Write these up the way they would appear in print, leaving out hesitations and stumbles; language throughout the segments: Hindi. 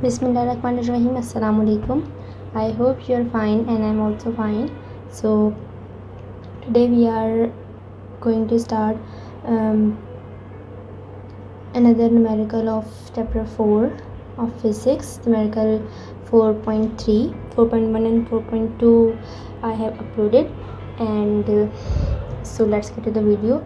Bismillahirrahmanirrahim. Assalamu alaikum. I hope you are fine and I am also fine. So today we are going to start another numerical of chapter 4 of physics, numerical 4.3, 4.1 and 4.2 I have uploaded, and so let's get to the video.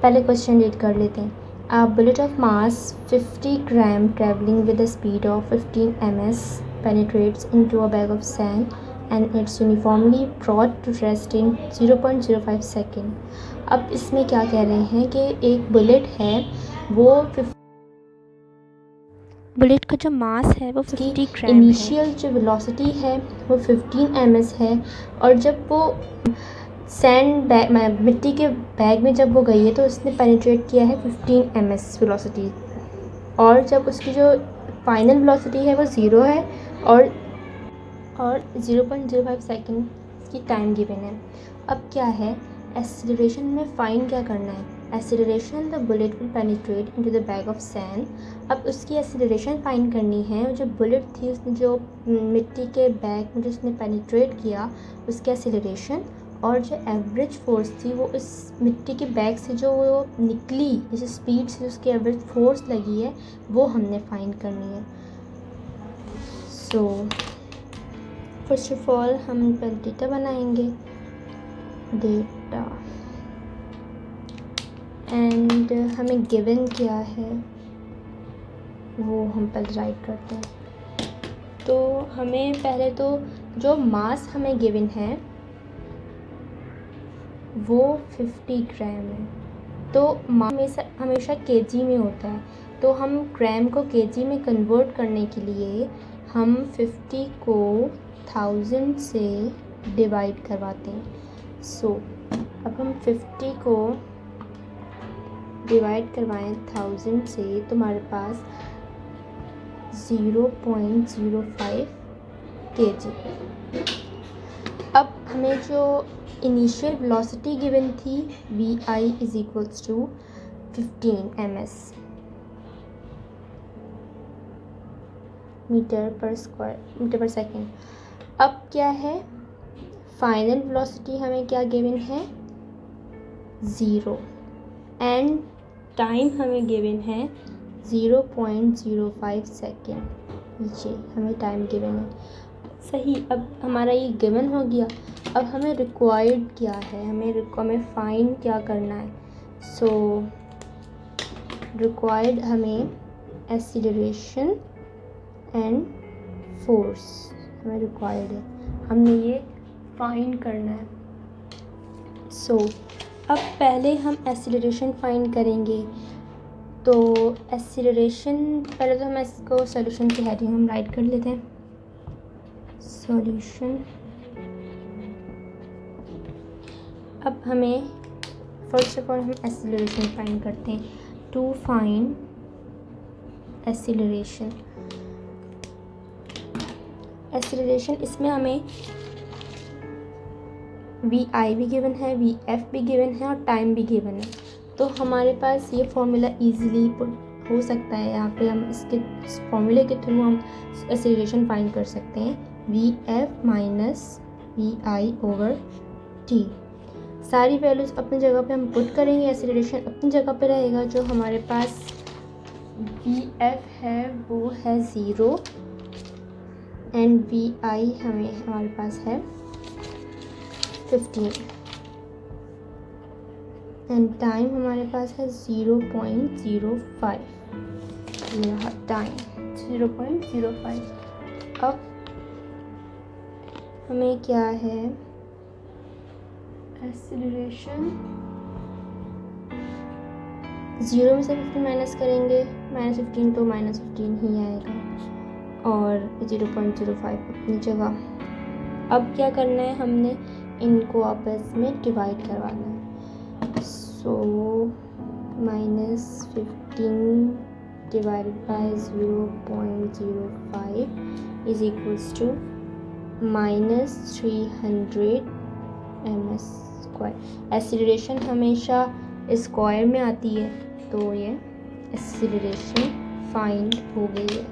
पहले क्वेश्चन रीड कर लेते हैं. A bullet of mass 50 gram traveling with a speed of 15 ms penetrates into a bag of sand and it's uniformly brought to rest in 0.05 second. अब इसमें क्या कह रहे हैं कि एक बुलेट है, वो बुलेट का जो मास है वो 50 ग्राम, इनिशियल जो वेलोसिटी है वो 15 ms है, और जब वो सैंड बैग मिट्टी के बैग में जब वो गई है तो उसने पेनिट्रेट किया है 15 ms वेलोसिटी, और जब उसकी जो फाइनल वेलोसिटी है वो 0 है और 0.05 सेकेंड की टाइम गिवन है. अब क्या है, एक्सीलरेशन में फाइंड क्या करना है. Acceleration the bullet will penetrate into the bag of sand. अब उसकी एक्सीलरेशन फाइंड करनी है. जो बुलेट थी उसने जो मिट्टी के बैग में जो उसने पेनिट्रेट किया उसकी एक्सीलरेशन, और जो एवरेज फोर्स थी वो इस मिट्टी के बैग से जो वो निकली, जैसे स्पीड से उसकी एवरेज फोर्स लगी है वो हमने फाइंड करनी है. सो फर्स्ट ऑफ ऑल हम पहले डेटा बनाएंगे, डेटा, एंड हमें गिवन क्या है वो हम पहले राइट करते हैं. तो हमें पहले तो जो मास हमें गिवन है वो 50 ग्राम है. तो हमेशा केजी में होता है, तो हम ग्राम को केजी में कन्वर्ट करने के लिए हम 50 को 1000 से डिवाइड करवाते हैं. सो अब हम 50 को डिवाइड करवाएं 1000 से तो हमारे पास 0.05 kg. अब हमें जो इनिशियल वेलोसिटी गिवन थी vi is equals to 15 ms metre पर सेकेंड. अब क्या है, फाइनल वेलोसिटी हमें क्या गिवन है 0, एंड टाइम हमें गिवन है 0.05 सेकेंड. ये हमें टाइम गिवन है. सही, अब हमारा ये गिवन हो गया. अब हमें रिक्वायर्ड क्या है, हमें फाइंड क्या करना है. सो रिक्वायर्ड हमें एक्सीलरेशन एंड फोर्स हमें रिक्वायर्ड है, हमने ये फाइंड करना है. सो अब पहले हम एक्सीलरेशन फाइंड करेंगे. तो एक्सीलरेशन पहले तो हम इसको सॉल्यूशन की हेडिंग हम राइट कर लेते हैं. सॉल्यूशन. अब हमें फर्स्ट ऑफ ऑल हम एक्सीलरेशन फाइंड करते हैं. टू फाइंड एक्सीलरेशन, इसमें हमें vi भी गिवन है, vf भी गिवन है और टाइम भी गिवन है. तो हमारे पास ये फॉर्मूला इजीली पुट हो सकता है. यहाँ पे हम इस फॉर्मूले के थ्रू हम एक्सीलरेशन फाइंड कर सकते हैं. vf minus vi over t. सारी वैल्यूज़ अपनी जगह पे हम पुट करेंगे, एक्सीलरेशन अपनी जगह पे रहेगा. जो हमारे पास vf है वो है 0 एंड vi हमारे पास है 15 एंड टाइम हमारे पास है 0.05. यह टाइम 0.05. अब हमें क्या है, एक्सीलरेशन 0 में से 15 माइनस करेंगे, -15 तो -15 ही आएगा, और 0.05 अपनी जगह. अब क्या करना है, हमने इनको आपस में डिवाइड करवाना है. So -15 divided by 0.05 is equals to -300 ms square. Acceleration हमेशा स्क्वायर में आती है, तो ये एक्सीलरेशन फाइंड हो गई है.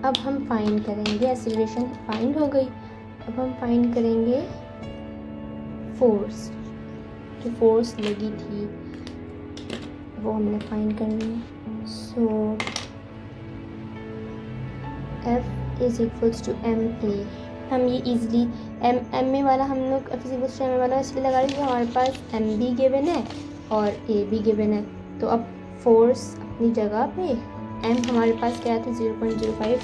अब हम फाइंड करेंगे, एक्सीलरेशन फाइंड हो गई। अब हम फाइंड करेंगे फोर्स, जो फोर्स लगी थी वो हमने फाइंड करनी है। So F is equals to M A. हम ये इजली एम ए वाला हम लोग F is equals to M A वाला इसलिए लगा रहे हैं हमारे पास एम भी गिवन है और ए भी गिवन है। तो अब फोर्स अपनी जगह पे, एम हमारे पास क्या था 0.05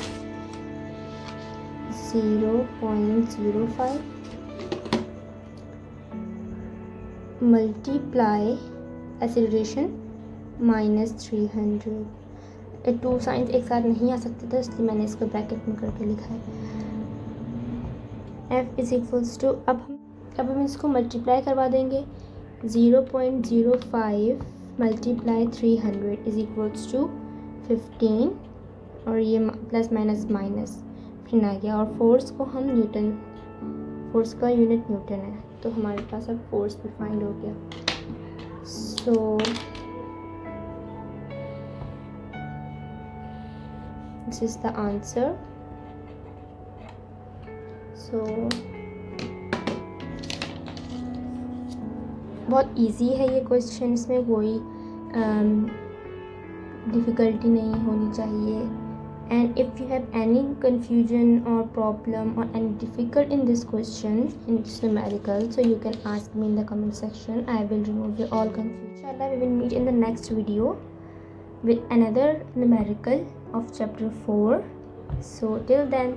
मल्टीप्लाई एक्सीलरेशन -300। टू साइंस एक साथ नहीं आ सकते थे इसलिए मैंने इसको ब्रैकेट में करके लिखा है। F इज इक्वल्स टू, अब हम इसको मल्टीप्लाई करवा देंगे। 0.05 मल्टीप्लाई 300 इज इक्वल्स टू 15 और ये प्लस माइनस माइनस 15 आ गया। और फोर्स को हम न्यूटन, फोर्स का यूनिट न्यूटन है, तो हमारे पास अब फोर्स भी फाइंड हो गया। सो this is the answer. So बहुत इजी है ये क्वेश्चन, इसमें कोई डिफ़िकल्टी नहीं होनी चाहिए। And if you have any confusion or problem or any difficult in this question in this numerical, so you can ask me in the comment section. I will remove your all confusion. Inshallah we will meet in the next video with another numerical of chapter 4. So till then,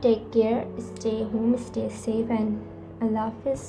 take care, stay home, stay safe, and Allah Hafiz.